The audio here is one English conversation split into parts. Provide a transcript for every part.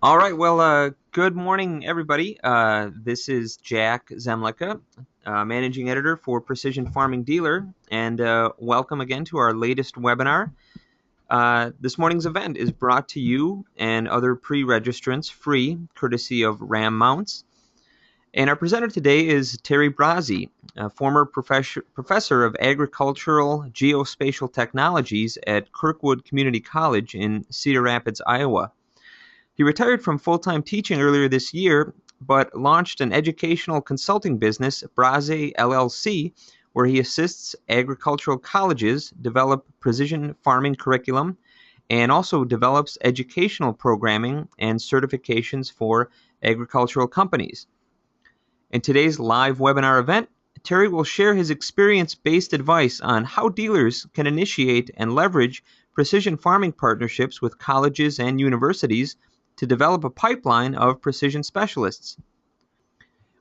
All right. Well, good morning, everybody. This is Jack Zemlicka, managing editor for Precision Farming Dealer, and welcome again to our latest webinar. This morning's event is brought to you and other pre-registrants free, courtesy of Ram Mounts. And our presenter today is Terry Brazzi, a former professor of agricultural geospatial technologies at Kirkwood Community College in Cedar Rapids, Iowa. He retired from full-time teaching earlier this year, but launched an educational consulting business, Brazzi LLC, where he assists agricultural colleges develop precision farming curriculum and also develops educational programming and certifications for agricultural companies. In today's live webinar event, Terry will share his experience-based advice on how dealers can initiate and leverage precision farming partnerships with colleges and universities to develop a pipeline of precision specialists.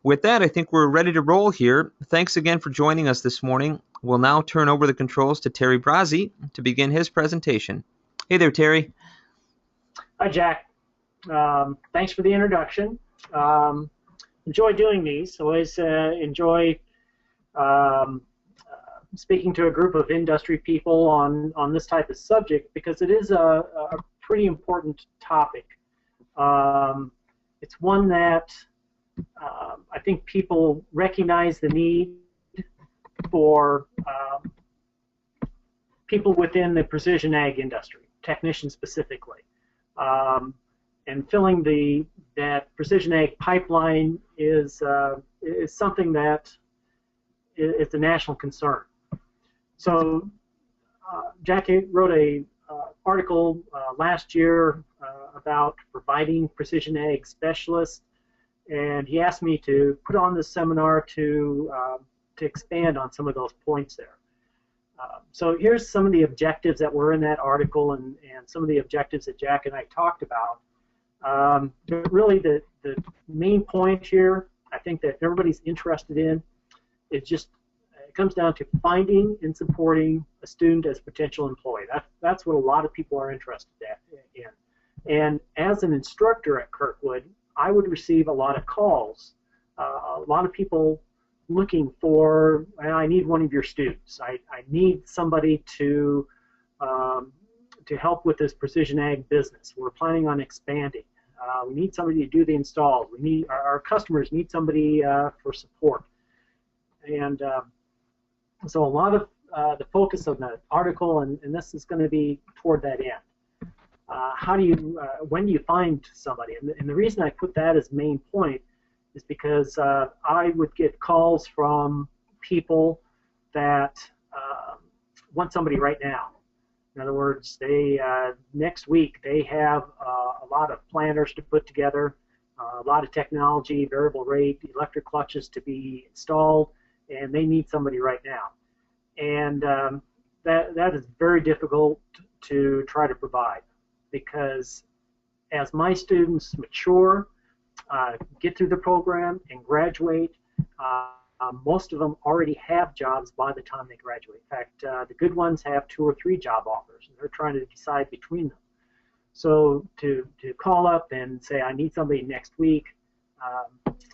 With that, I think we're ready to roll here. Thanks again for joining us this morning. We'll now turn over the controls to Terry Brazzi to begin his presentation. Hey there, Terry. Hi, Jack. Thanks for the introduction. Enjoy doing these. Always enjoy speaking to a group of industry people on this type of subject because it is a pretty important topic. It's one that I think people recognize the need for people within the precision ag industry, technicians specifically. And filling that precision ag pipeline is something that is a national concern. So Jack wrote a article last year about providing precision ag specialists, and he asked me to put on this seminar to expand on some of those points there. So here's some of the objectives that were in that article and some of the objectives that Jack and I talked about. But really the main point here, I think that everybody's interested in, is just it comes down to finding and supporting a student as a potential employee. That's what a lot of people are interested in. And as an instructor at Kirkwood, I would receive a lot of calls, a lot of people looking for, I need one of your students. I need somebody to help with this precision ag business. We're planning on expanding. We need somebody to do the installs. We need our customers need somebody for support. And so a lot of the focus of the article, and this is going to be toward that end. How do you, when do you find somebody? And the reason I put that as main point is because I would get calls from people that want somebody right now. In other words, they next week they have a lot of planters to put together, a lot of technology, variable rate, electric clutches to be installed, and they need somebody right now. And that is very difficult to try to provide, because as my students mature, get through the program and graduate, most of them already have jobs by the time they graduate. In fact, the good ones have 2 or 3 job offers, and they're trying to decide between them. So to call up and say, I need somebody next week,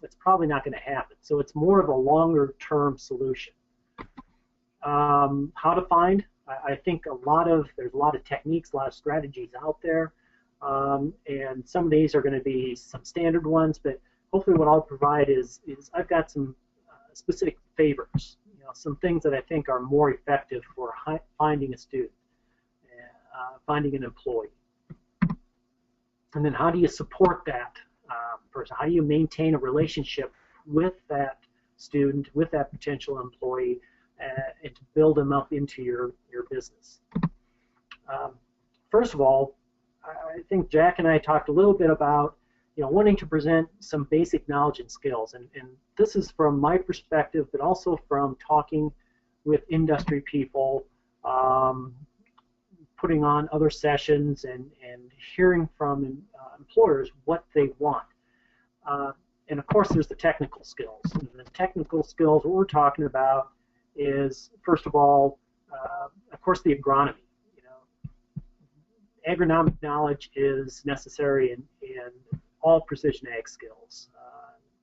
it's probably not going to happen. So it's more of a longer-term solution. How to find? I think there's a lot of techniques, a lot of strategies out there, and some of these are going to be some standard ones, but hopefully what I'll provide is I've got some specific favors, some things that I think are more effective for finding a student, finding an employee. And then how do you support that person? How do you maintain a relationship with that student, with that potential employee, and to build them up into your business? First of all, I think Jack and I talked a little bit about wanting to present some basic knowledge and skills, and this is from my perspective, but also from talking with industry people, putting on other sessions, and hearing from employers what they want. And of course, there's the technical skills. And the technical skills, what we're talking about is, first of all, of course, the agronomy. Agronomic knowledge is necessary in all precision ag skills.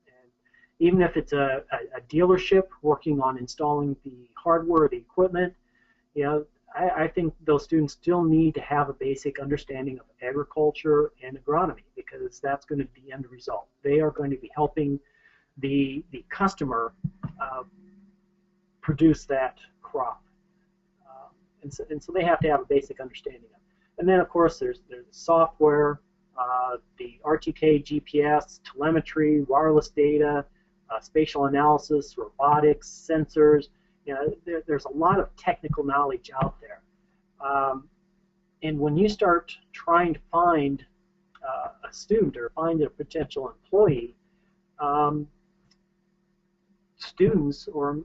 And even if it's a dealership working on installing the hardware, the equipment, you know, I think those students still need to have a basic understanding of agriculture and agronomy, because that's going to be the end result. They are going to be helping the customer produce that crop. And so they have to have a basic understanding of it. And then, of course, there's software, the RTK, GPS, telemetry, wireless data, spatial analysis, robotics, sensors. You know, there's a lot of technical knowledge out there. And when you start trying to find a student or find a potential employee, students or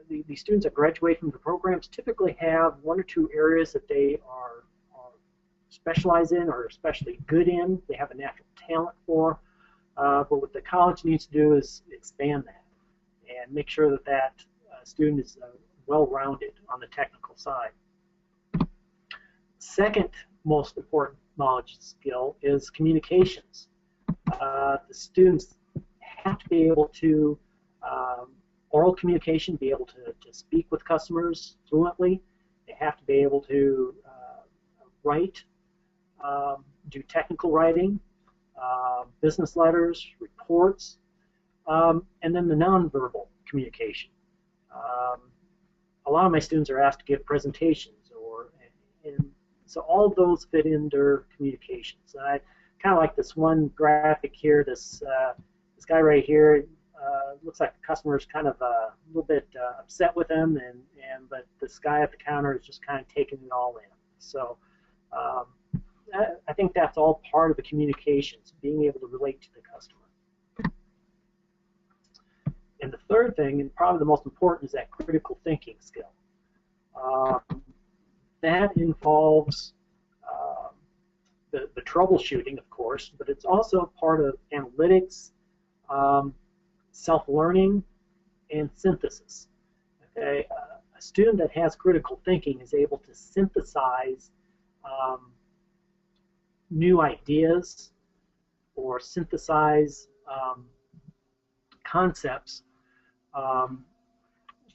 the students that graduate from the programs typically have one or two areas that they are specialize in or especially good in. They have a natural talent for. But what the college needs to do is expand that and make sure that that student is well-rounded on the technical side. Second most important knowledge skill is communications. The students have to be able to oral communication, be able to speak with customers fluently. They have to be able to write, do technical writing, business letters, reports, and then the nonverbal communication. A lot of my students are asked to give presentations, and so all of those fit into communications. And I kind of like this one graphic here. This guy right here looks like the customer is kind of a little bit upset with him, but this guy at the counter is just kind of taking it all in. So I think that's all part of the communications, being able to relate to the customer. And the third thing, and probably the most important, is that critical thinking skill. That involves the troubleshooting, of course, but it's also part of analytics, self-learning, and synthesis. Okay? A student that has critical thinking is able to synthesize new ideas or synthesize concepts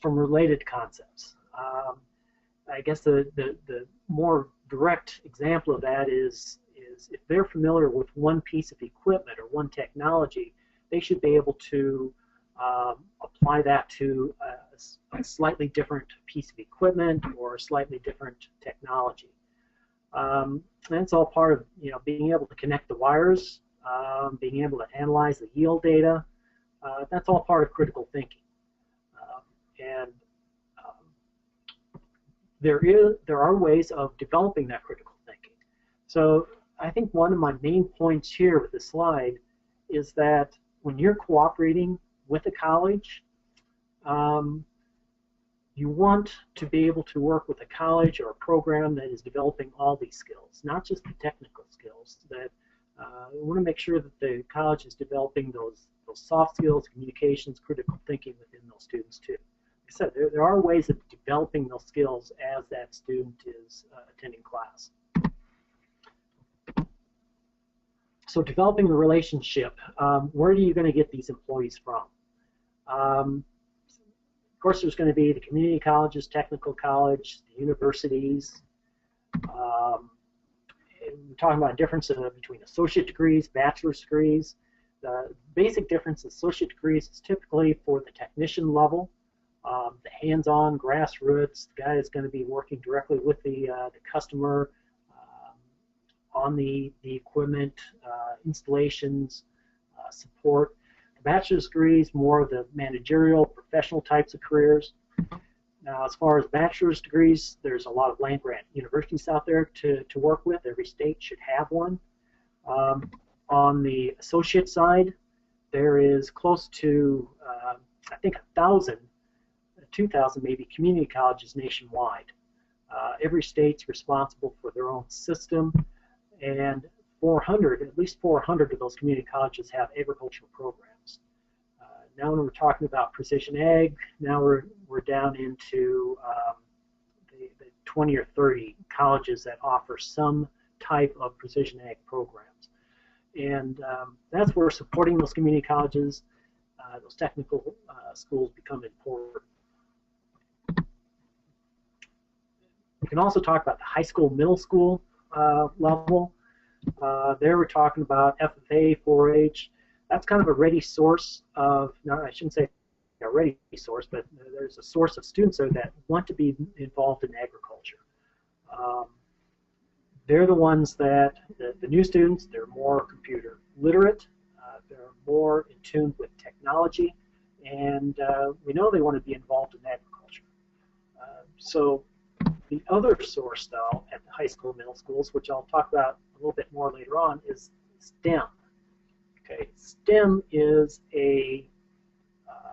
from related concepts. I guess the more direct example of that is if they're familiar with one piece of equipment or one technology, they should be able to apply that to a slightly different piece of equipment or a slightly different technology. And it's all part of being able to connect the wires, being able to analyze the yield data. That's all part of critical thinking. There are ways of developing that critical thinking. So I think one of my main points here with this slide is that when you're cooperating with a college, you want to be able to work with a college or a program that is developing all these skills, not just the technical skills. That we want to make sure that the college is developing those soft skills, communications, critical thinking within those students too. Like I said, there are ways of developing those skills as that student is attending class. So developing the relationship, where are you going to get these employees from? Of course, there's going to be the community colleges, technical college, the universities. And we're talking about a difference between associate degrees, bachelor's degrees. The basic difference in associate degrees is typically for the technician level, the hands-on, grassroots, the guy that's going to be working directly with the customer on the equipment, installations, support. The bachelor's degrees, more of the managerial, professional types of careers. Now, as far as bachelor's degrees, there's a lot of land-grant universities out there to work with. Every state should have one. On the associate side, there is close to, I think, 1,000, 2,000 maybe, community colleges nationwide. Every state's responsible for their own system, and 400, at least 400 of those community colleges have agricultural programs. Now when we're talking about precision ag, now we're down into the 20 or 30 colleges that offer some type of precision ag programs. And that's where supporting those community colleges, those technical schools become important. We can also talk about the high school, middle school level. There we're talking about FFA, 4-H. That's kind of a ready source of, no, I shouldn't say a ready source, but there's a source of students there that want to be involved in agriculture. They're the ones that, the new students, they're more computer literate, they're more in tune with technology, and we know they want to be involved in agriculture. So the other source, though, at the high school, middle schools, which I'll talk about a little bit more later on, is STEM. Okay, STEM is a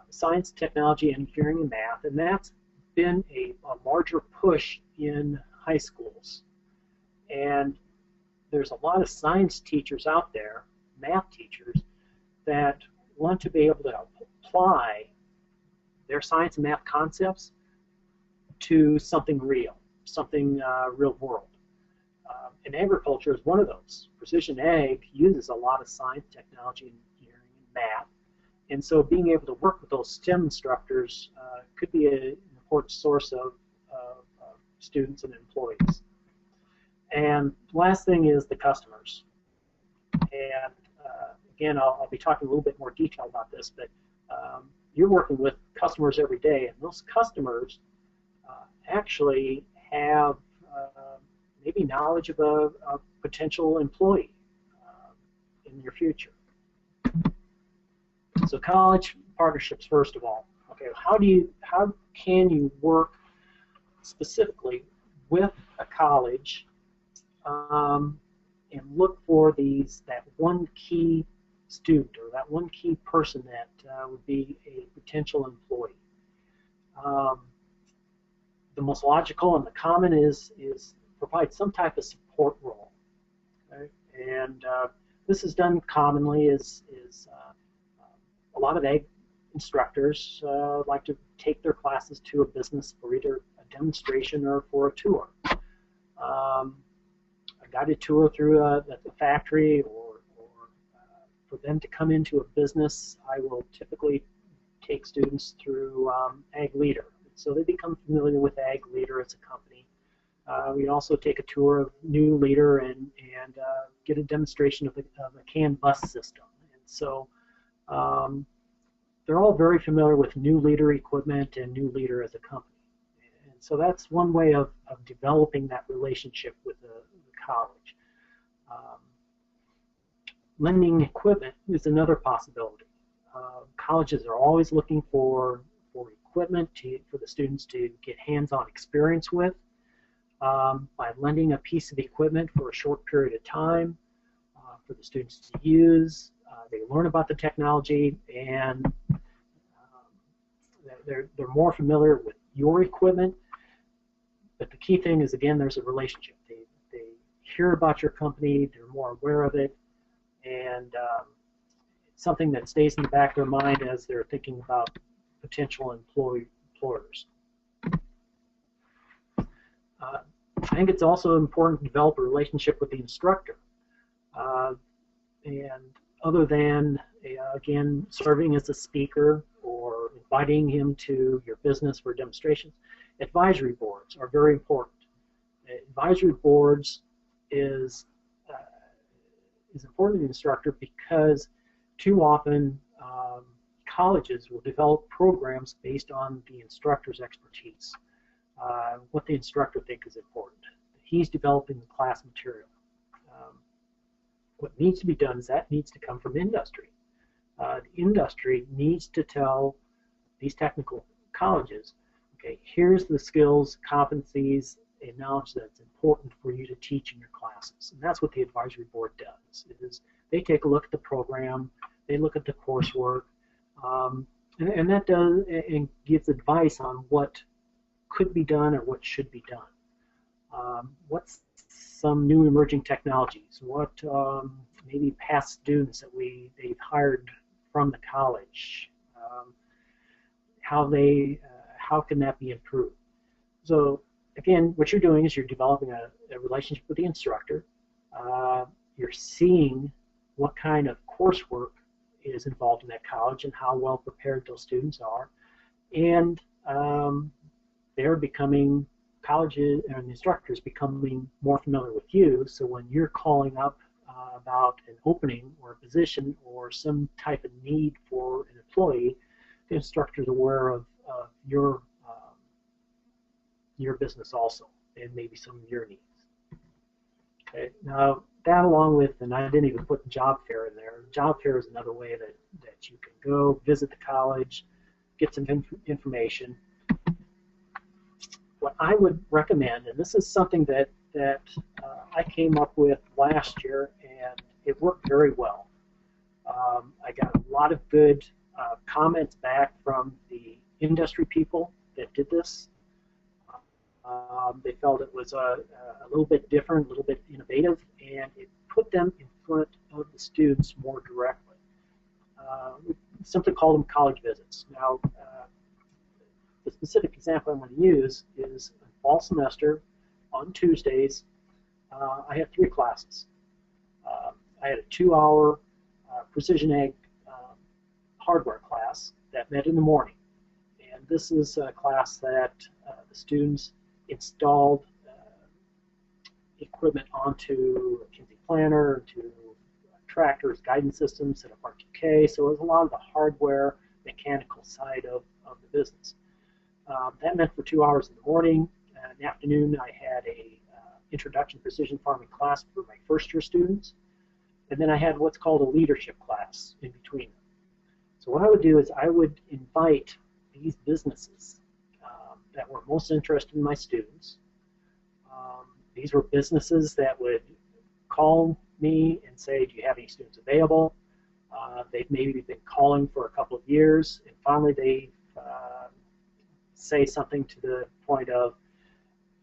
science, technology, engineering, and math, and that's been a larger push in high schools. And there's a lot of science teachers out there, math teachers, that want to be able to apply their science and math concepts to something real, something real world. And agriculture is one of those. Precision ag uses a lot of science, technology, engineering, and math. And so being able to work with those STEM instructors could be an important source of students and employees. And last thing is the customers. And again, I'll be talking a little bit more detail about this, but you're working with customers every day, and those customers actually have maybe knowledge of a potential employee in your future. So college partnerships, first of all. Okay, how can you work specifically with a college and look for that one key student or that one key person that would be a potential employee? The most logical and the common is provide some type of support role. Okay? And this is done commonly is a lot of ag instructors like to take their classes to a business for either a demonstration or for a tour. A guided tour through the factory or for them to come into a business, I will typically take students through Ag Leader. So they become familiar with Ag Leader as a company. We also take a tour of New Leader and get a demonstration of the CAN bus system. And so they're all very familiar with New Leader equipment and New Leader as a company. And so that's one way of developing that relationship with the college. Lending equipment is another possibility. Colleges are always looking for equipment for the students to get hands-on experience with. By lending a piece of equipment for a short period of time for the students to use, they learn about the technology, and they're more familiar with your equipment. But the key thing is, again, there's a relationship. They hear about your company, they're more aware of it, and it's something that stays in the back of their mind as they're thinking about potential employers. I think it's also important to develop a relationship with the instructor. And other than, again, serving as a speaker or inviting him to your business for demonstrations, advisory boards are very important. Advisory boards is important to the instructor because too often colleges will develop programs based on the instructor's expertise. What the instructor thinks is important. He's developing the class material. What needs to be done is that needs to come from industry. The industry needs to tell these technical colleges, okay, here's the skills, competencies, and knowledge that's important for you to teach in your classes. And that's what the advisory board does. They take a look at the program, they look at the coursework, and that does and gives advice on what could be done or what should be done. What's some new emerging technologies? What maybe past students that they've hired from the college? How can that be improved? So again, what you're doing is you're developing a relationship with the instructor. You're seeing what kind of coursework is involved in that college and how well prepared those students are. And they're becoming, colleges and instructors becoming more familiar with you. So when you're calling up about an opening or a position or some type of need for an employee, the instructor is aware of your business also, and maybe some of your needs. Okay. Now that, along with, and I didn't even put the job fair in there. Job fair is another way that you can go visit the college, get some information. What I would recommend, and this is something that I came up with last year, and it worked very well. I got a lot of good comments back from the industry people that did this. They felt it was a little bit different, a little bit innovative, and it put them in front of the students more directly. We simply call them college visits. Now, the specific example I'm going to use is a fall semester on Tuesdays. I had 3 classes. I had a 2-hour precision ag hardware class that met in the morning. And this is a class that the students installed equipment onto a Kinsey planner, to tractors, guidance systems, set up R2K. So it was a lot of the hardware, mechanical side of the business. That meant for 2 hours in the morning. In the afternoon, I had a introduction to precision farming class for my first-year students. And then I had what's called a leadership class in between them. So what I would do is I would invite these businesses that were most interested in my students. These were businesses that would call me and say, do you have any students available? They've maybe been calling for a couple of years, and finally they say something to the point of,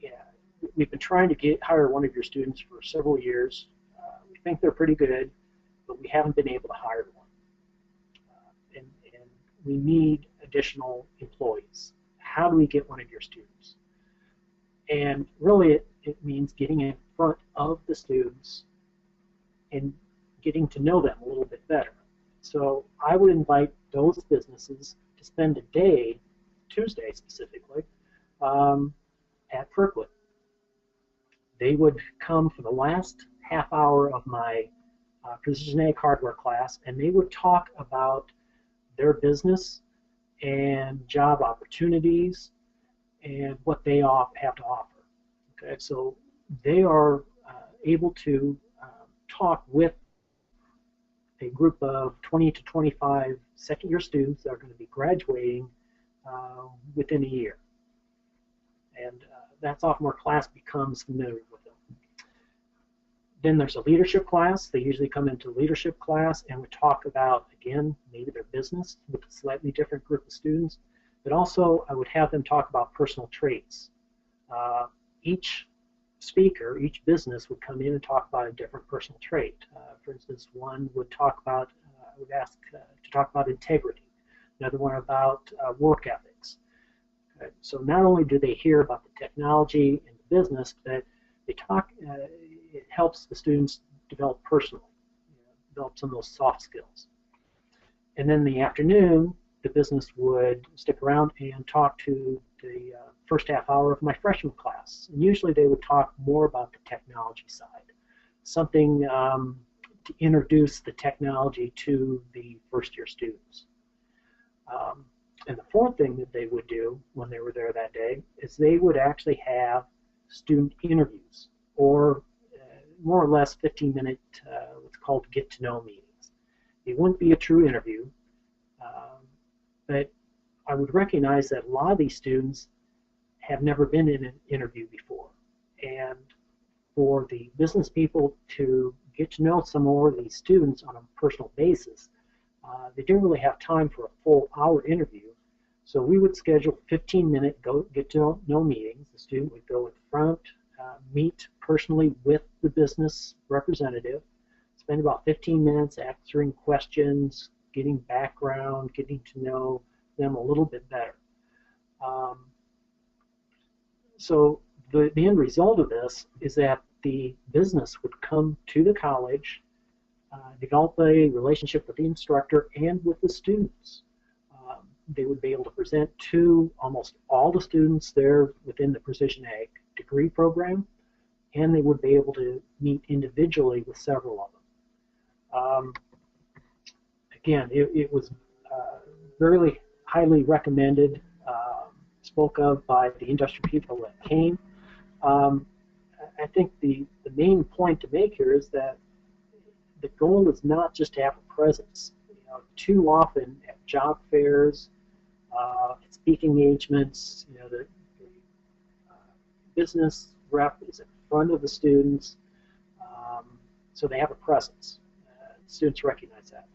yeah, we've been trying to hire one of your students for several years. We think they're pretty good, but we haven't been able to hire one. And we need additional employees. How do we get one of your students? And really it means getting in front of the students and getting to know them a little bit better. So I would invite those businesses to spend a day, Tuesday specifically, at Kirkwood. They would come for the last half hour of my Precision Ag hardware class, and they would talk about their business and job opportunities and what they have to offer. Okay, so they are able to talk with a group of 20 to 25 second-year students that are going to be graduating within a year. And that sophomore class becomes familiar with them. Then there's a leadership class. They usually come into leadership class and we talk about, again, maybe their business with a slightly different group of students. But also, I would have them talk about personal traits. Each speaker, each business would come in and talk about a different personal trait. For instance, one would talk about, I would ask to talk about integrity. Another one about work ethics. Okay. So not only do they hear about the technology and the business, but they talk. It helps the students develop personally, develop some of those soft skills. And then in the afternoon, the business would stick around and talk to the first half hour of my freshman class. And usually they would talk more about the technology side, something to introduce the technology to the first-year students. And the fourth thing that they would do when they were there that day is they would actually have student interviews, or more or less 15-minute what's called get-to-know meetings. It wouldn't be a true interview, but I would recognize that a lot of these students have never been in an interview before. And for the business people to get to know some more of these students on a personal basis, they didn't really have time for a full hour interview. So we would schedule 15-minute get-to-know meetings. The student would go in front, meet personally with the business representative, spend about 15 minutes answering questions, getting background, getting to know them a little bit better. So the end result of this is that the business would come to the college, develop a relationship with the instructor and with the students. They would be able to present to almost all the students there within the Precision Ag degree program, and they would be able to meet individually with several of them. Again, it was very highly recommended, spoke of by the industry people that came. I think the main point to make here is that the goal is not just to have a presence. Too often at job fairs, speaking engagements, the business rep is in front of the students, so they have a presence. Students recognize that.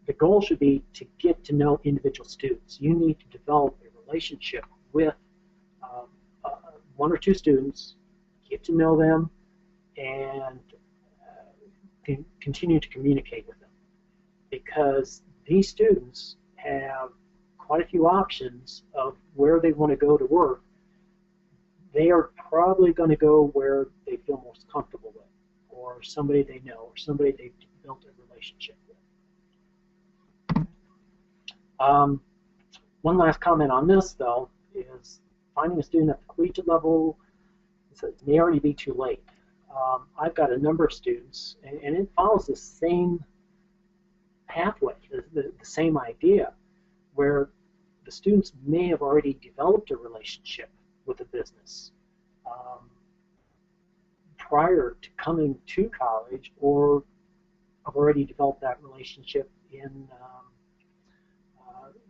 The goal should be to get to know individual students. You need to develop a relationship with one or two students, get to know them, and continue to communicate with them. Because these students have quite a few options of where they want to go to work. They are probably going to go where they feel most comfortable with, or somebody they know, or somebody they've built a relationship with. One last comment on this, though, is finding a student at the collegiate level may already be too late. I've got a number of students, and it follows the same pathway, the same idea, where the students may have already developed a relationship with the business prior to coming to college, or have already developed that relationship in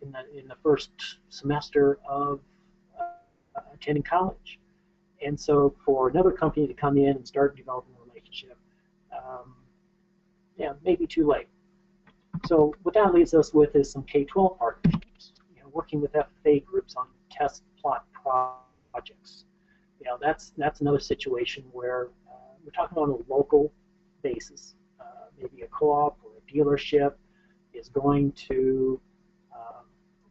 the first semester of attending college. And so for another company to come in and start developing a relationship, maybe too late. So what that leaves us with is some K-12 partnerships, working with FFA groups on test plot projects. That's another situation where we're talking on a local basis. Maybe a co-op or a dealership is going to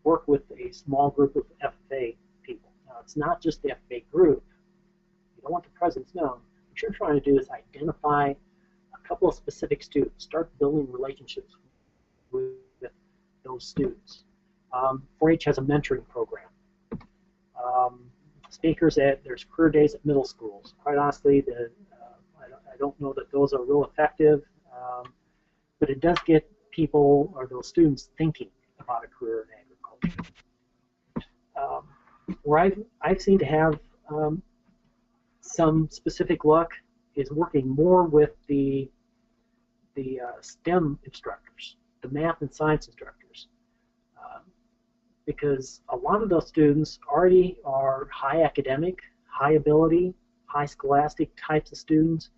work with a small group of FFA people. Now, it's not just the FFA group. You don't want the presence known. What you're trying to do is identify a couple of specific students, start building relationships with those students. 4-H has a mentoring program. Speakers there's career days at middle schools. Quite honestly, I don't know that those are real effective, but it does get people or those students thinking about a career in agriculture. Where I've seen to have some specific luck is working more with the STEM instructors, the math and science instructors, because a lot of those students already are high academic, high ability, high scholastic types of students.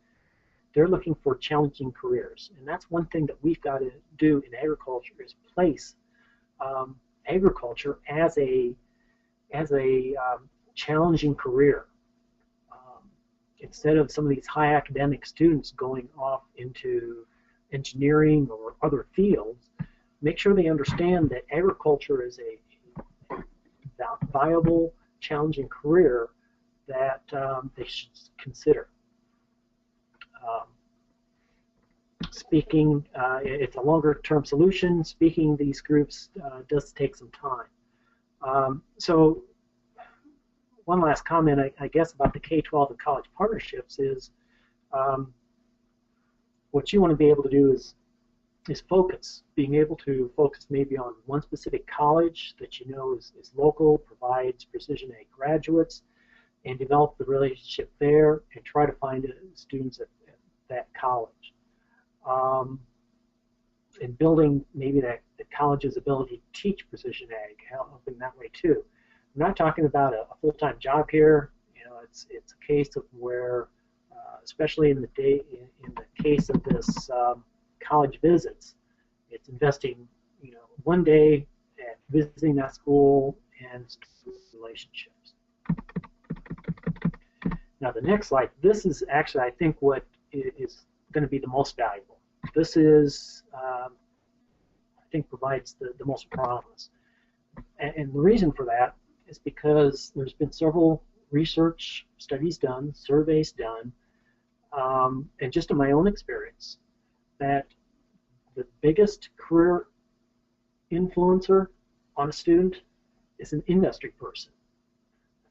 They're looking for challenging careers, and that's one thing that we've got to do in agriculture is place agriculture as a challenging career. Instead of some of these high academic students going off into engineering or other fields, make sure they understand that agriculture is a viable, challenging career that they should consider. Speaking, it's a longer-term solution. Speaking these groups does take some time. So one last comment, I guess, about the K-12 and college partnerships is what you want to be able to do is focus, being able to focus maybe on one specific college that you know is local, provides precision ag graduates, and develop the relationship there and try to find students at that college. And building maybe the college's ability to teach precision ag, helping that way too. I'm not talking about a full-time job here. It's a case of where, especially in the case of this college visits, it's investing, one day at visiting that school and relationships. Now the next slide, this is actually, I think, what is going to be the most valuable. This is, I think, provides the most promise. And the reason for that is because there's been several research studies done, surveys done, and just in my own experience, that the biggest career influencer on a student is an industry person.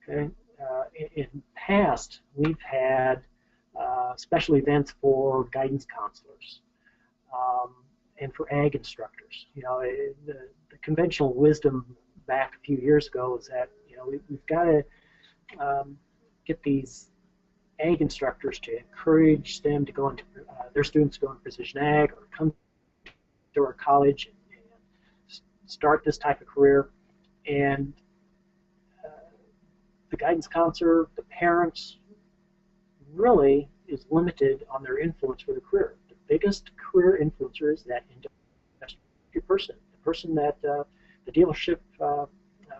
Okay, in the past we've had special events for guidance counselors and for ag instructors. The conventional wisdom back a few years ago is that we've got to get these ag instructors to encourage them to go into their students to go into precision ag or come to our college and start this type of career. And the guidance counselor, the parents, really is limited on their influence for the career. The biggest career influencer is that industry person, the person that the dealership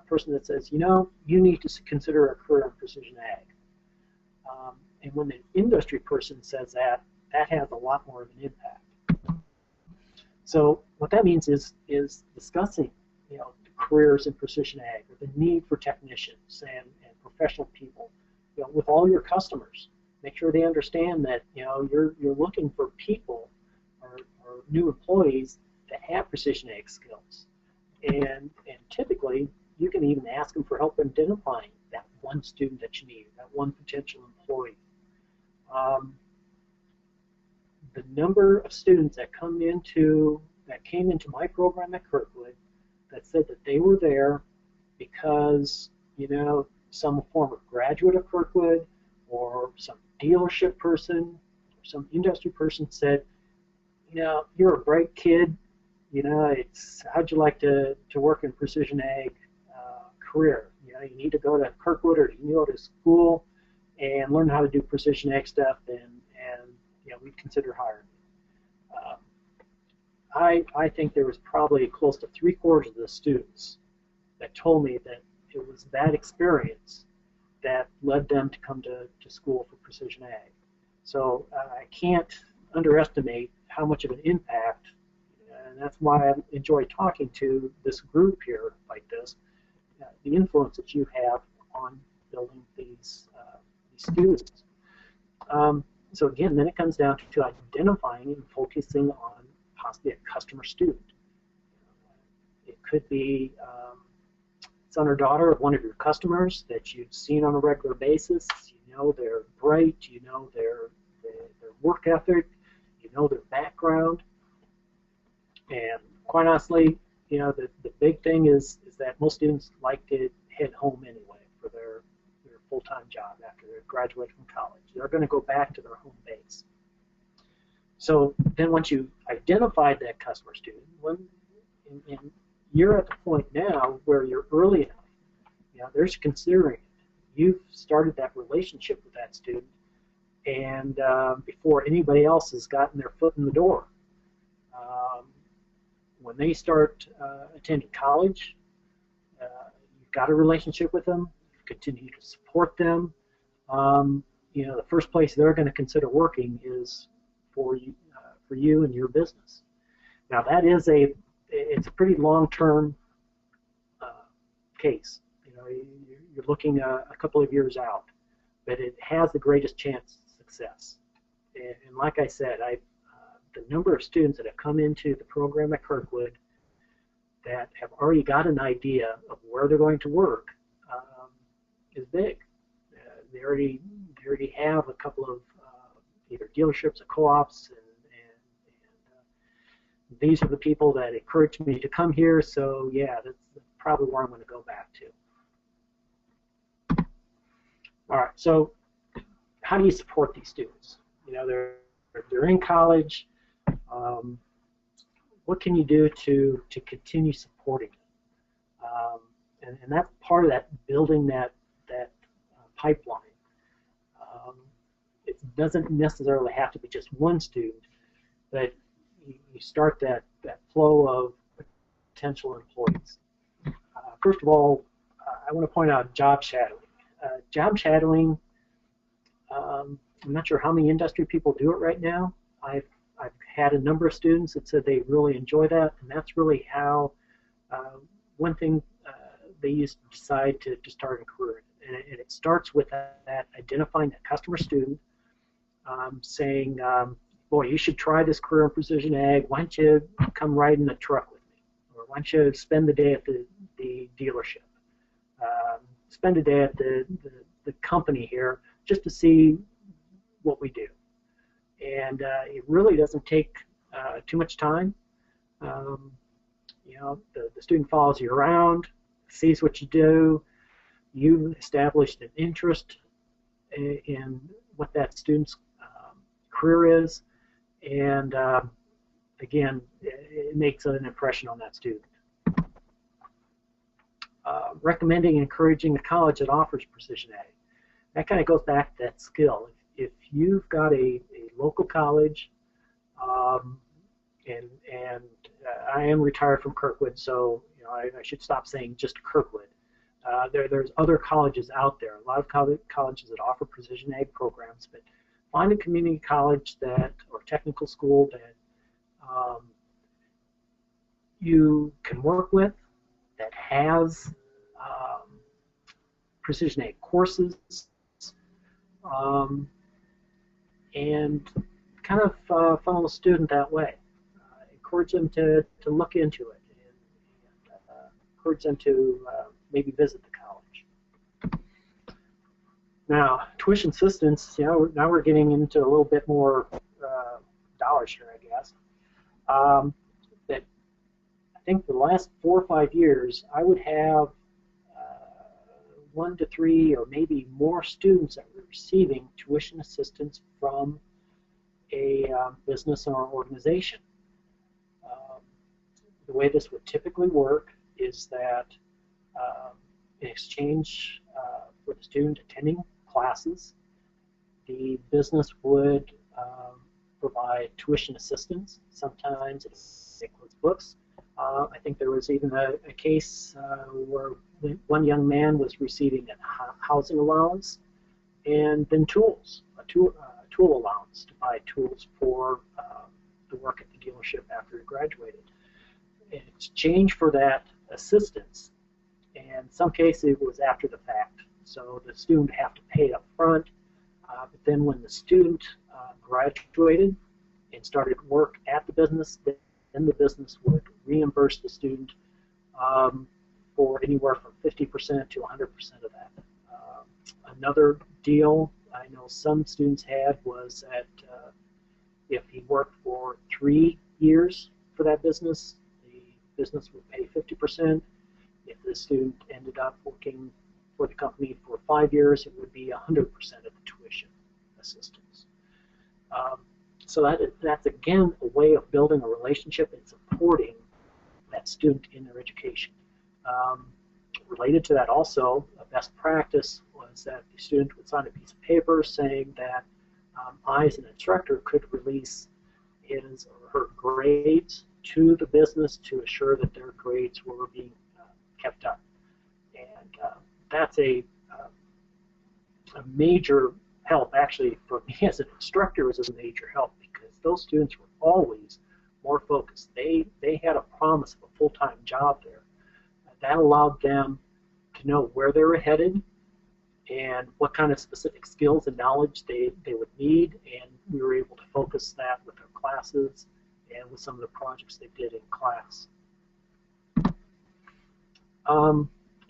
person that says, you need to consider a career in precision ag. And when the industry person says that, that has a lot more of an impact. So what that means is discussing, the careers in precision ag, or the need for technicians and professional people, with all your customers. Make sure they understand that you're looking for people or new employees that have precision ag skills, and typically you can even ask them for help identifying that one student that you need, that one potential employee. The number of students that came into my program at Kirkwood that said that they were there because some former graduate of Kirkwood or some dealership person or some industry person said, you're a bright kid, how'd you like to work in precision ag career? You need to go to Kirkwood, or you can go to school and learn how to do precision ag stuff, and we'd consider hiring you. I think there was probably close to 3/4 of the students that told me that it was that experience that led them to come to school for precision ag. So I can't underestimate how much of an impact, and that's why I enjoy talking to this group here like this, the influence that you have on building these students. So again, then it comes down to identifying and focusing on possibly a customer student. It could be son or daughter of one of your customers that you've seen on a regular basis. They're bright, their work ethic, their background, and quite honestly, the big thing is that most students like to head home anyway for their full-time job after they graduate from college. They're going to go back to their home base. So then once you identified that customer student, and you're at the point now where you're early enough, there's considering it. You've started that relationship with that student, and before anybody else has gotten their foot in the door. When they start attending college, you've got a relationship with them, continue to support them. The first place they're going to consider working is for you and your business. Now that is it's a pretty long-term case. You're looking a couple of years out, but it has the greatest chance of success. And like I said, the number of students that have come into the program at Kirkwood that have already got an idea of where they're going to work is big. They already have a couple of either dealerships or co-ops, and these are the people that encouraged me to come here. So yeah, that's probably where I'm going to go back to. All right. So how do you support these students? They're in college. What can you do to continue supporting them? And that's part of that, building that pipeline. It doesn't necessarily have to be just one student, but you start that flow of potential employees. First of all, I want to point out job shadowing. Job shadowing, I'm not sure how many industry people do it right now. I've had a number of students that said they really enjoy that, and that's really how one thing they used to decide to start a career. And it starts with that identifying that customer student, saying, boy, you should try this career in precision ag. Why don't you come ride in the truck with me? Or why don't you spend the day at the dealership? Spend a day at the company here just to see what we do. And it really doesn't take too much time. You know, the student follows you around, sees what you do. You've established an interest in what that student's career is, and again, it makes an impression on that student. Recommending and encouraging a college that offers precision ag. That kind of goes back to that skill. If you've got a local college, and I am retired from Kirkwood, so you know I should stop saying just Kirkwood. There's other colleges out there, a lot of colleges that offer precision ag programs, but find a community college that, or technical school that you can work with, that has precision ag courses, and kind of funnel the student that way. Encourage them to look into it, and encourage them to maybe visit the college. Now, tuition assistance, you know, now we're getting into a little bit more dollars here, I guess. That I think the last 4 or 5 years, I would have 1 to 3 or maybe more students that were receiving tuition assistance from a business or organization. The way this would typically work is that in exchange for the student attending classes, the business would provide tuition assistance. Sometimes it includes books. I think there was even a case where one young man was receiving a housing allowance and then tools, a tool allowance to buy tools for the work at the dealership after he graduated. In exchange for that assistance, and in some cases it was after the fact, so the student would have to pay it up front, but then when the student graduated and started work at the business, then the business would reimburse the student for anywhere from 50% to 100% of that. Another deal I know some students had was that if he worked for 3 years for that business, the business would pay 50%. If the student ended up working for the company for 5 years, it would be 100% of the tuition assistance. So that's again a way of building a relationship and supporting that student in their education. Related to that also, a best practice was that the student would sign a piece of paper saying that I, as an instructor, could release his or her grades to the business to assure that their grades were being kept up. And that's a major help, actually, for me as an instructor. It was a major help because those students were always more focused. They had a promise of a full-time job there. That allowed them to know where they were headed and what kind of specific skills and knowledge they would need, and we were able to focus that with our classes and with some of the projects they did in class.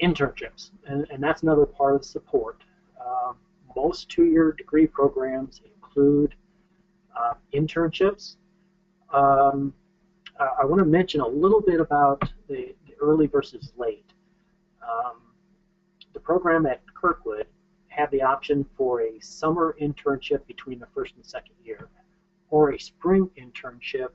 Internships, and that's another part of the support. Most two-year degree programs include internships. I want to mention a little bit about the early versus late. The program at Kirkwood had the option for a summer internship between the first and second year, or a spring internship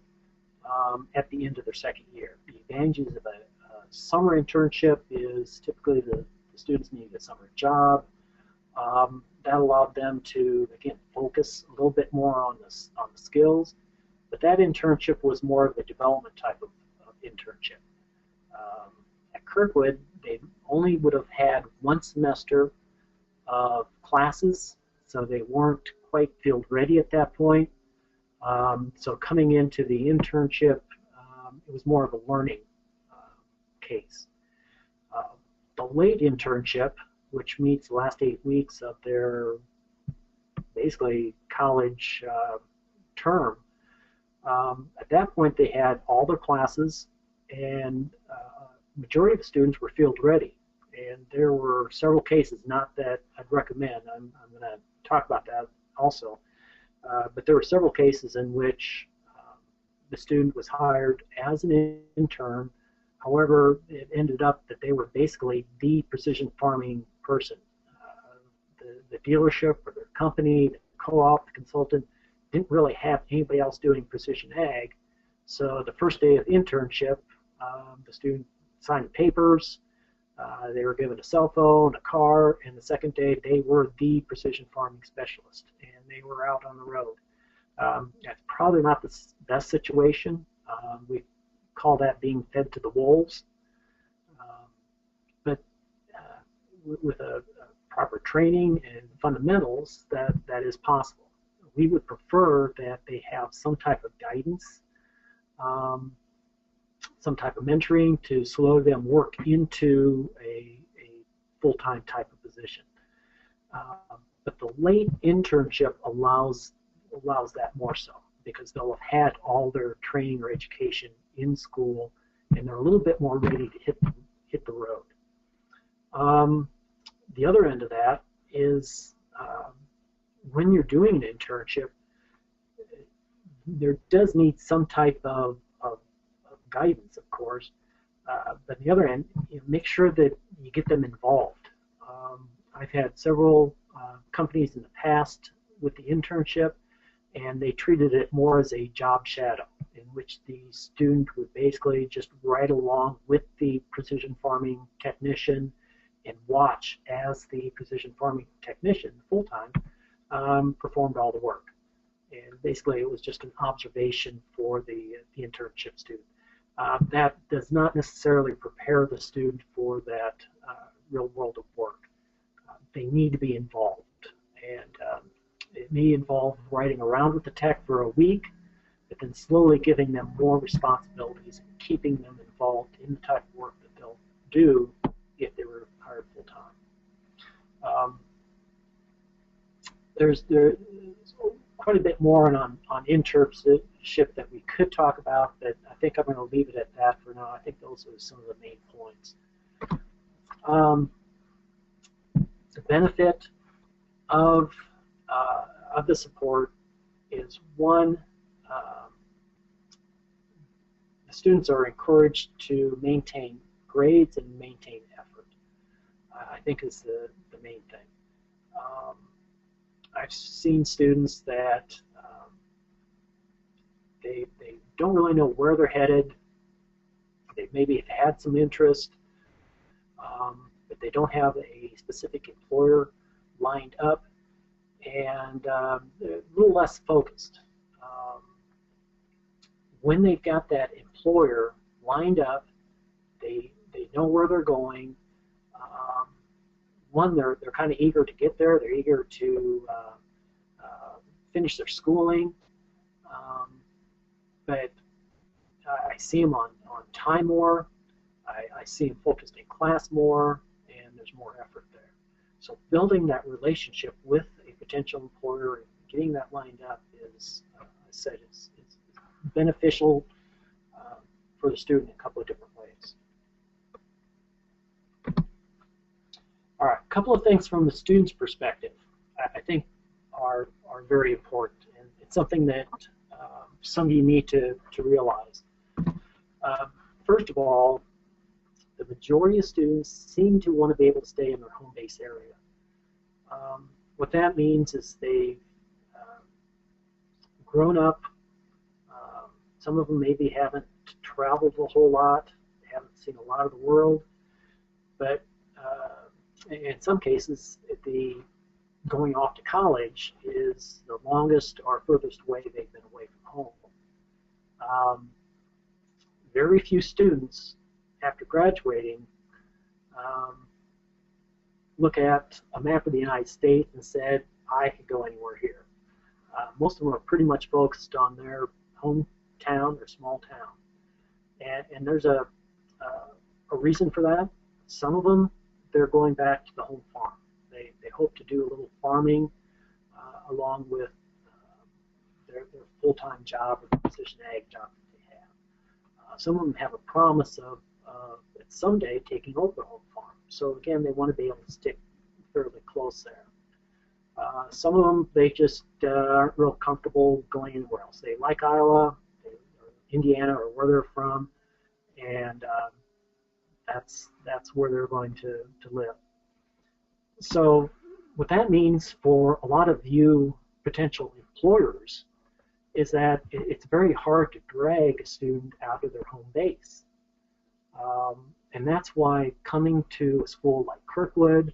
at the end of their second year. The advantages of a summer internship is typically the students need a summer job. That allowed them to, again, focus a little bit more on the skills, but that internship was more of a development type of internship. At Kirkwood, they only would have had 1 semester of classes, so they weren't quite field ready at that point. So coming into the internship, it was more of a learning case. The late internship, which meets the last 8 weeks of their basically college term, At that point, they had all their classes, and majority of the students were field ready. And there were several cases, not that I'd recommend. I'm going to talk about that also. But there were several cases in which the student was hired as an intern. However, it ended up that they were basically the precision farming person. The dealership or their company, the co-op, the consultant, didn't really have anybody else doing precision ag. So the first day of internship, the student signed the papers, they were given a cell phone, a car, and the second day they were the precision farming specialist, and they were out on the road. That's probably not the best situation. We call that being fed to the wolves. But with a proper training and fundamentals, that is possible. We would prefer that they have some type of guidance, some type of mentoring to slow them work into a full-time type of position. But the late internship allows that more so, because they'll have had all their training or education in school, and they're a little bit more ready to hit the road. The other end of that is when you're doing an internship, there does need some type of guidance, of course. But on the other end, make sure that you get them involved. I've had several companies in the past with the internship, and they treated it more as a job shadow, in which the student would basically just ride along with the precision farming technician and watch as the precision farming technician, full-time, performed all the work. And basically it was just an observation for the internship student. That does not necessarily prepare the student for that real world of work. They need to be involved, and it may involve riding around with the tech for a week, but then slowly giving them more responsibilities and keeping them involved in the type of work that they'll do if they were hired full-time. There's quite a bit more on internship that we could talk about, but I think I'm going to leave it at that for now. I think those are some of the main points. The benefit of the support is, one, the students are encouraged to maintain grades and maintain effort. I think is the main thing. I've seen students that they don't really know where they're headed. They maybe have had some interest, but they don't have a specific employer lined up, and they're a little less focused. When they've got that employer lined up, they know where they're going. One, they're kind of eager to get there. They're eager to finish their schooling, but I see them on time more. I see them focused in class more, and there's more effort there. So building that relationship with a potential employer and getting that lined up is, as I said, is beneficial for the student in a couple of different ways. All right, a couple of things from the student's perspective I think are very important, and it's something that some of you need to realize. First of all, the majority of students seem to want to be able to stay in their home base area. What that means is they've grown up. Some of them maybe haven't traveled a whole lot, they haven't seen a lot of the world, but in some cases, the going off to college is the longest or furthest way they've been away from home. Very few students, after graduating, look at a map of the United States and said, I could go anywhere here. Most of them are pretty much focused on their hometown or small town. And there's a reason for that. Some of them, they're going back to the home farm. They hope to do a little farming along with their full-time job or the precision ag job that they have. Some of them have a promise of someday taking over the whole farm. So again, they want to be able to stick fairly close there. Some of them, they just aren't real comfortable going anywhere else. They like Iowa, or Indiana, or where they're from, and that's where they're going to live. So what that means for a lot of you potential employers is that it's very hard to drag a student out of their home base. And that's why coming to a school like Kirkwood,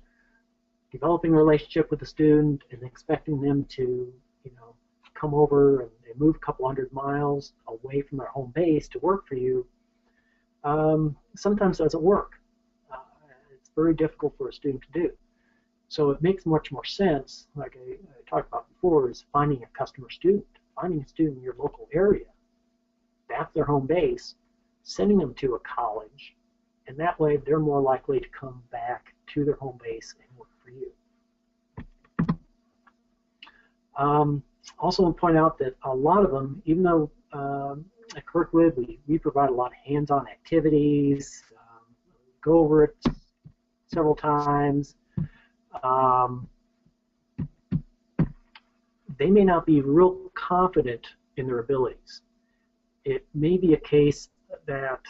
developing a relationship with the student and expecting them to, come over and move a couple hundred miles away from their home base to work for you, sometimes doesn't work. It's very difficult for a student to do. So it makes much more sense, like I talked about before, is finding a customer student, finding a student in your local area, that's their home base, sending them to a college, and that way they're more likely to come back to their home base and work for you. Also want to point out that a lot of them, even though at Kirkwood we provide a lot of hands-on activities, go over it several times, they may not be real confident in their abilities. It may be a case that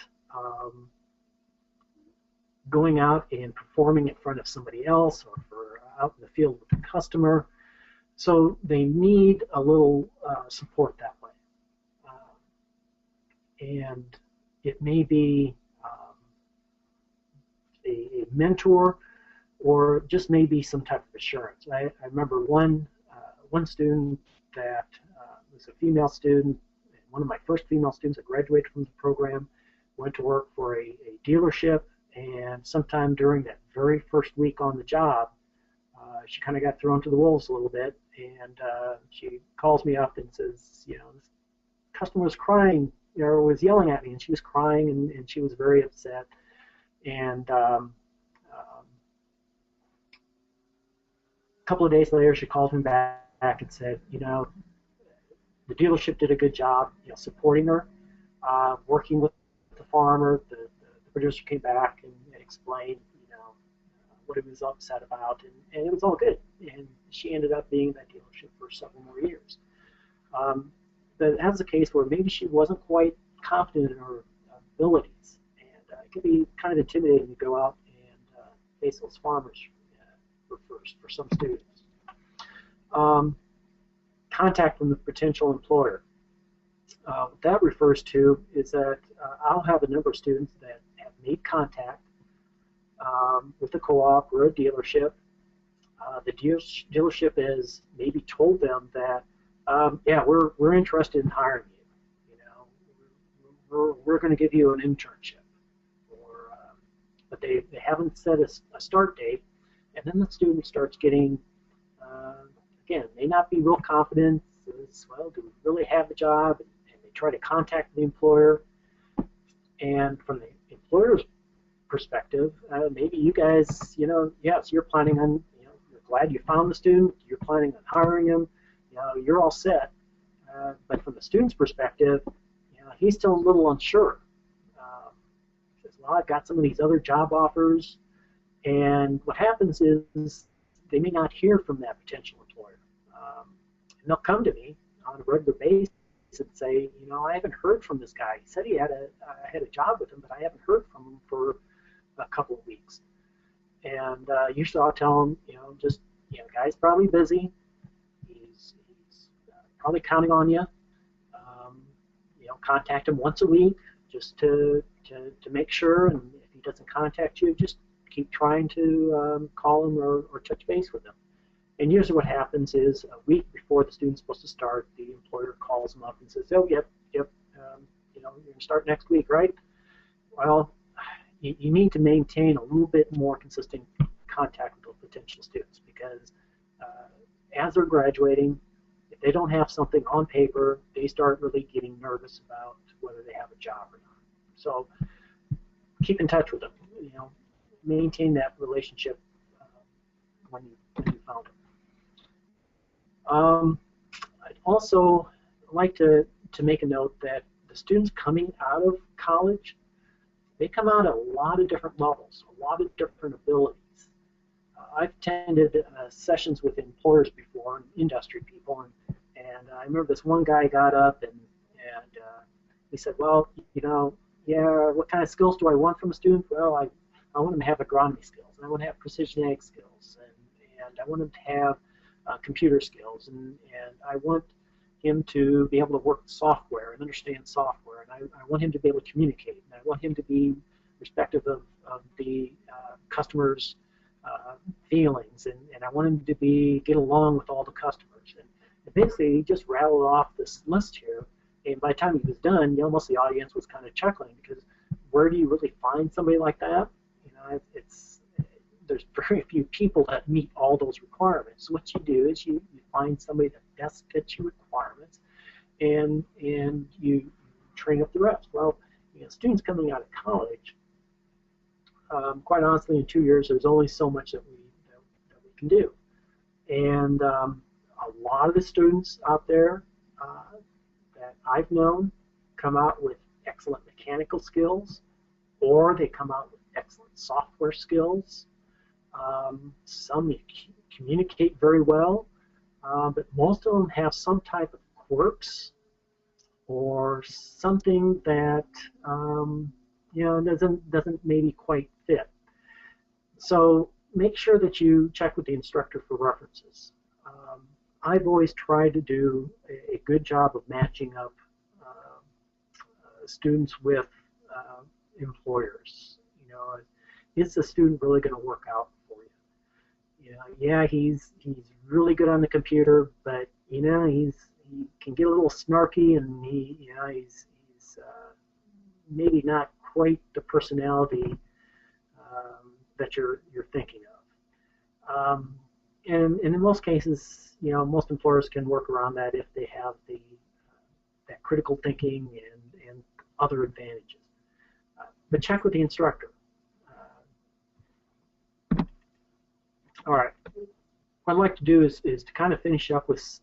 going out and performing in front of somebody else or out in the field with a customer, so they need a little support that way. And it may be a mentor, or just maybe some type of assurance. I remember one student that was a female student, one of my first female students that graduated from the program, went to work for a dealership, and sometime during that very first week on the job, she kind of got thrown to the wolves a little bit, and she calls me up and says, this customer was crying, or was yelling at me, and she was crying, and she was very upset. And a couple of days later, she called me back and said, the dealership did a good job, supporting her, working with the farmer. The producer came back and explained, what he was upset about, and it was all good. And she ended up being in that dealership for several more years. But that was a case where maybe she wasn't quite confident in her abilities, and it could be kind of intimidating to go out and face those farmers for some students. Contact from the potential employer. What that refers to is that I'll have a number of students that have made contact with the co-op or a dealership. The dealership has maybe told them that, yeah, we're interested in hiring you. We're going to give you an internship, but they haven't set a start date, and then the student starts getting, again, may not be real confident. Says, well, do we really have the job? And they try to contact the employer, and from the employer's perspective, maybe you guys, yes, you're planning on, you're glad you found the student, you're planning on hiring him, you're all set. But from the student's perspective, he's still a little unsure. He says, well, I've got some of these other job offers, and what happens is they may not hear from that potential employer. And they'll come to me on a regular basis and say, I haven't heard from this guy. He said he had a job with him, but I haven't heard from him for a couple of weeks. And usually I'll tell him, guy's probably busy. He's probably counting on you. Contact him once a week just to make sure. And if he doesn't contact you, just keep trying to call him or touch base with him. And usually what happens is a week before the student's supposed to start, the employer calls him up and says, oh, yep, you're going to start next week, right? Well, you need to maintain a little bit more consistent contact with those potential students, because as they're graduating, if they don't have something on paper, they start really getting nervous about whether they have a job or not. So keep in touch with them. Maintain that relationship when you found them. I'd also like to make a note that the students coming out of college, they come out at a lot of different levels, a lot of different abilities. I've attended sessions with employers before, and industry people, and I remember this one guy got up and he said, well, yeah, what kind of skills do I want from a student? Well, I want them to have agronomy skills, and I want to have precision ag skills, and I want them to have computer skills, and I want him to be able to work with software and understand software, and I want him to be able to communicate, and I want him to be respective of the customer's feelings, and I want him to get along with all the customers. And basically, he just rattled off this list here, and by the time he was done, most of the audience was kind of chuckling, because where do you really find somebody like that? There's very few people that meet all those requirements. So what you do is you find somebody that best fits your requirements, and you train up the rest. Well, students coming out of college, quite honestly, in 2 years, there's only so much that we can do. And a lot of the students out there that I've known come out with excellent mechanical skills, or they come out with excellent software skills. Some communicate very well, but most of them have some type of quirks or something that doesn't maybe quite fit. So make sure that you check with the instructor for references. I've always tried to do a good job of matching up students with employers. Is the student really going to work out for you? Yeah, he's really good on the computer, but he can get a little snarky, and he's maybe not quite the personality that you're thinking of. And in most cases, most employers can work around that if they have that critical thinking and other advantages. But check with the instructor. All right. What I'd like to do is to kind of finish up with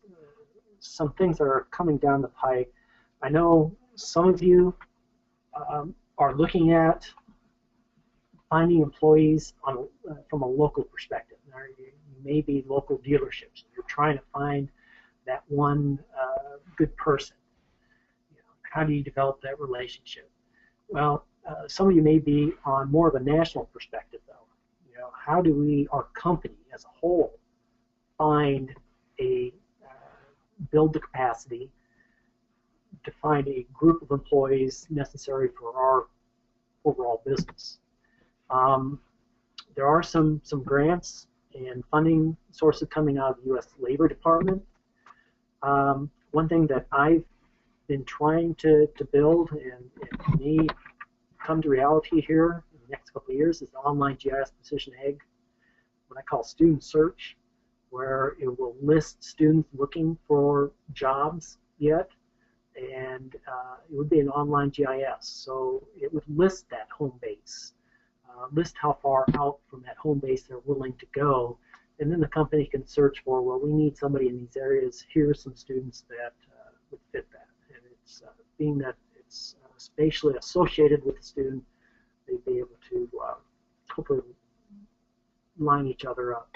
some things that are coming down the pike. I know some of you are looking at finding employees from a local perspective. You may be local dealerships. You're trying to find that one good person. How do you develop that relationship? Well, some of you may be on more of a national perspective, though. How do we, our company as a whole, build the capacity to find a group of employees necessary for our overall business? There are some grants and funding sources coming out of the U.S. Labor Department. One thing that I've been trying to build and may come to reality here in the next couple of years is the online GIS Precision Ag, what I call student search, where it will list students looking for jobs yet, and it would be an online GIS. So it would list that home base, list how far out from that home base they're willing to go, and then the company can search for, well, we need somebody in these areas. Here are some students that would fit that. And it's being that it's spatially associated with the student, they'd be able to hopefully line each other up.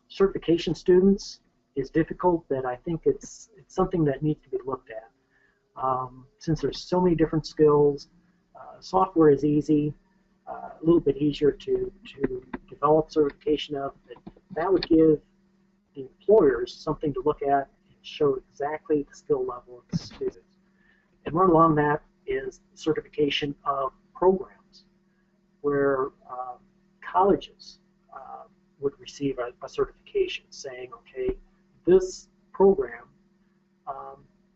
Certification students is difficult, but I think it's something that needs to be looked at. Since there's so many different skills, software is easy, a little bit easier to develop certification of, but that would give the employers something to look at and show exactly the skill level of the students. And right along that is certification of programs, where colleges would receive a certification saying, okay, this program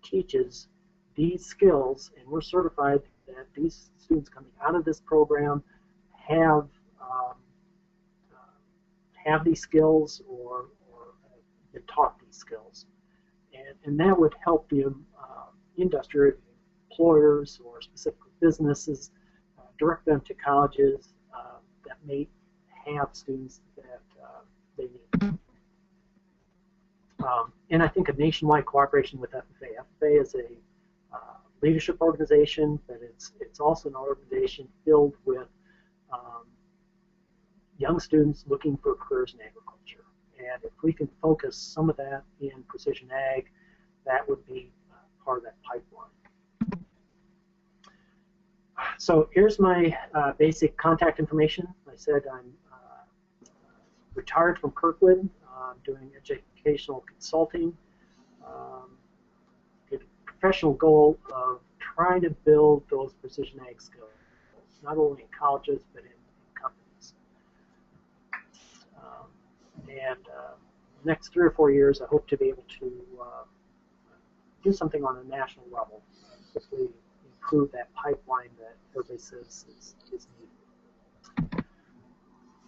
teaches these skills, and we're certified that these students coming out of this program have these skills or been taught these skills. And that would help the industry, employers, or specific businesses direct them to colleges that may have students that they need. And I think a nationwide cooperation with FFA. FFA is a leadership organization, but it's also an organization filled with young students looking for careers in agriculture. And if we can focus some of that in precision ag, that would be part of that pipeline. So here's my basic contact information. I said I'm retired from Kirkwood, doing educational consulting, with a professional goal of trying to build those precision ag skills, not only in colleges, but in companies. And the next 3 or 4 years, I hope to be able to do something on a national level, hopefully improve that pipeline that everybody says is needed.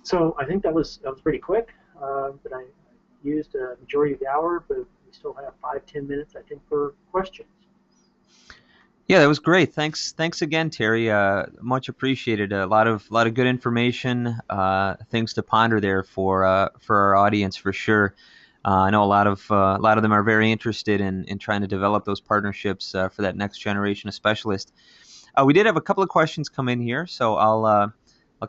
So I think that was pretty quick, but I used a majority of the hour, but we still have 5-10 minutes, I think, for questions. Yeah, that was great. Thanks again, Terry. Much appreciated. A lot of good information, things to ponder there for our audience for sure. I know a lot of them are very interested in trying to develop those partnerships for that next generation of specialists. We did have a couple of questions come in here, so I'll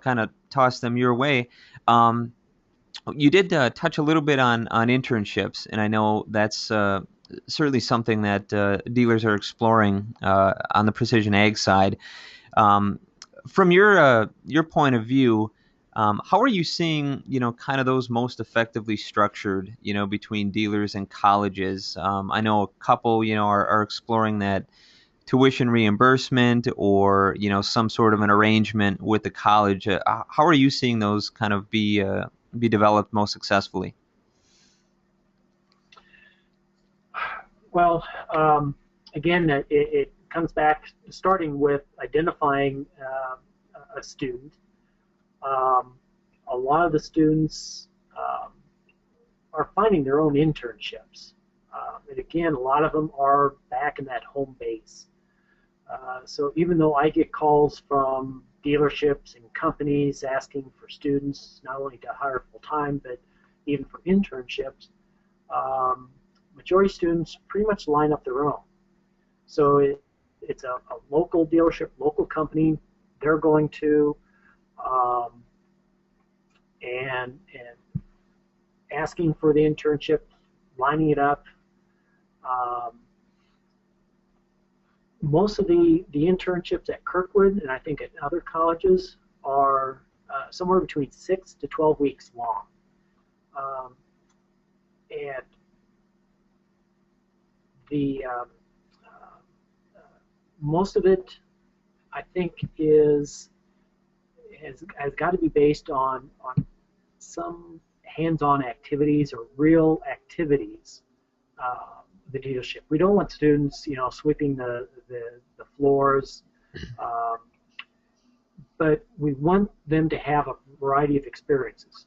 kind of toss them your way. You did touch a little bit on internships, and I know that's certainly something that dealers are exploring on the precision ag side. From your point of view, how are you seeing, kind of those most effectively structured, between dealers and colleges? I know a couple, are exploring that tuition reimbursement or, some sort of an arrangement with the college. How are you seeing those kind of be developed most successfully? Well, again, it comes back starting with identifying a student. A lot of the students are finding their own internships. And again, a lot of them are back in that home base. So even though I get calls from dealerships and companies asking for students, not only to hire full-time, but even for internships, majority of students pretty much line up their own. So it's a local dealership, local company they're going to, and asking for the internship, lining it up. Most of the internships at Kirkwood, and I think at other colleges, are somewhere between 6 to 12 weeks long. And the most of it, I think, has got to be based on some hands-on activities or real activities. The dealership. We don't want students, sweeping the floors, but we want them to have a variety of experiences.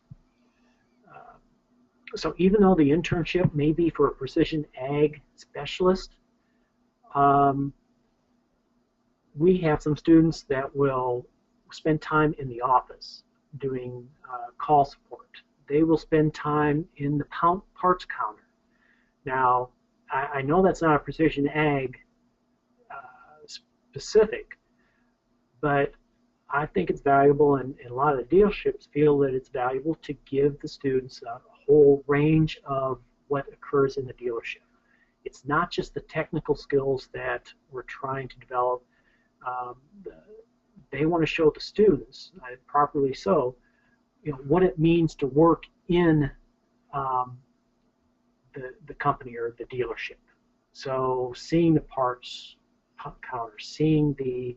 So even though the internship may be for a precision ag specialist, we have some students that will spend time in the office doing call support. They will spend time in the parts counter. Now, I know that's not a precision ag specific, but I think it's valuable, and a lot of the dealerships feel that it's valuable to give the students a whole range of what occurs in the dealership. It's not just the technical skills that we're trying to develop. They want to show the students, properly so, what it means to work in the company or the dealership. So seeing the parts counter, seeing the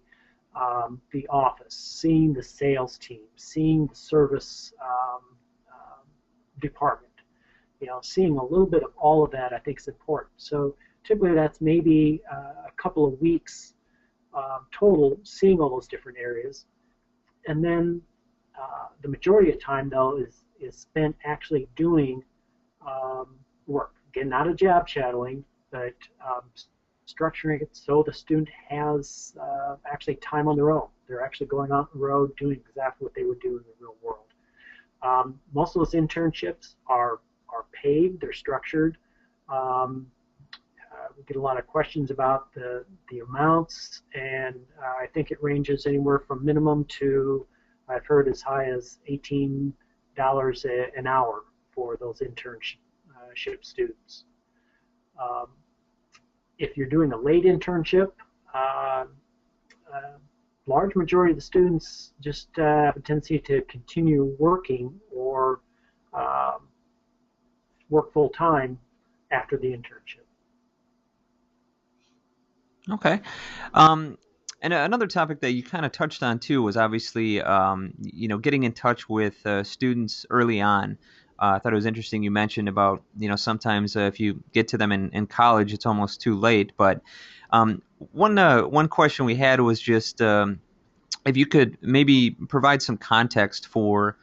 office, seeing the sales team, seeing the service department, seeing a little bit of all of that, I think is important. So typically that's maybe a couple of weeks total, seeing all those different areas, and then the majority of time though is spent actually doing work. Again, not a job shadowing, but structuring it so the student has actually time on their own. They're actually going out the road doing exactly what they would do in the real world. Most of those internships are paid. They're structured. Um, we get a lot of questions about the amounts, and I think it ranges anywhere from minimum to, I've heard, as high as $18 an hour for those internship students. Um, if you're doing a late internship, uh, large majority of the students just have a tendency to continue working or um, work full time after the internship. Okay. Um, and another topic that you kind of touched on too was obviously, getting in touch with students early on. I thought it was interesting you mentioned about, sometimes if you get to them in college, it's almost too late. But one question we had was just if you could maybe provide some context for,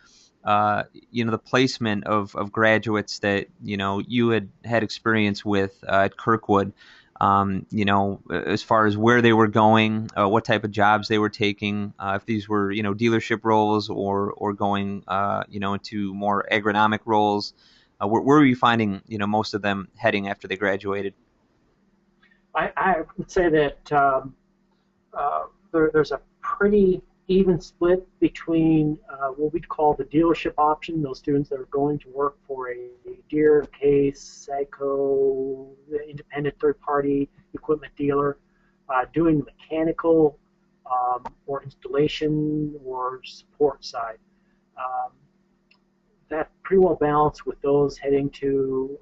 the placement of graduates that, you had experience with at Kirkwood, as far as where they were going, what type of jobs they were taking, if these were, dealership roles or going, into more agronomic roles. Where were you finding, most of them heading after they graduated? I would say that there's a pretty even split between what we'd call the dealership option, those students that are going to work for a Deere, Case, Sagco, independent third-party equipment dealer, doing the mechanical or installation or support side. Um, that pretty well balanced with those heading to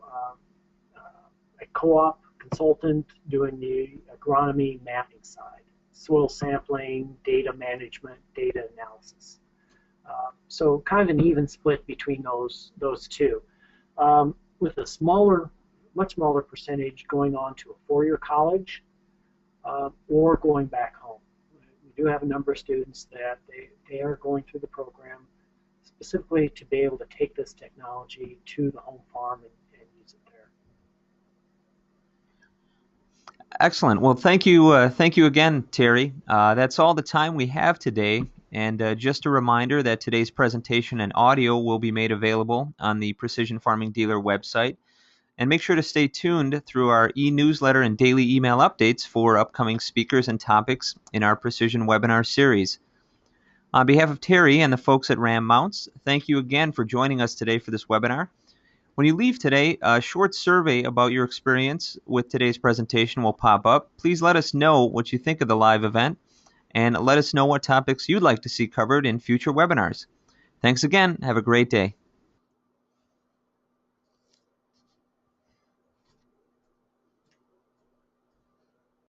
a co-op consultant doing the agronomy mapping side, soil sampling, data management, data analysis. So kind of an even split between those two, with a much smaller percentage going on to a four-year college or going back home. We do have a number of students that they are going through the program specifically to be able to take this technology to the home farm and use it there. Excellent. Well, thank you again, Terry. That's all the time we have today. And just a reminder that today's presentation and audio will be made available on the Precision Farming Dealer website. And make sure to stay tuned through our e-newsletter and daily email updates for upcoming speakers and topics in our Precision webinar series. On behalf of Terry and the folks at Ram Mounts, thank you again for joining us today for this webinar. When you leave today, a short survey about your experience with today's presentation will pop up. Please let us know what you think of the live event, and let us know what topics you'd like to see covered in future webinars. Thanks again. Have a great day.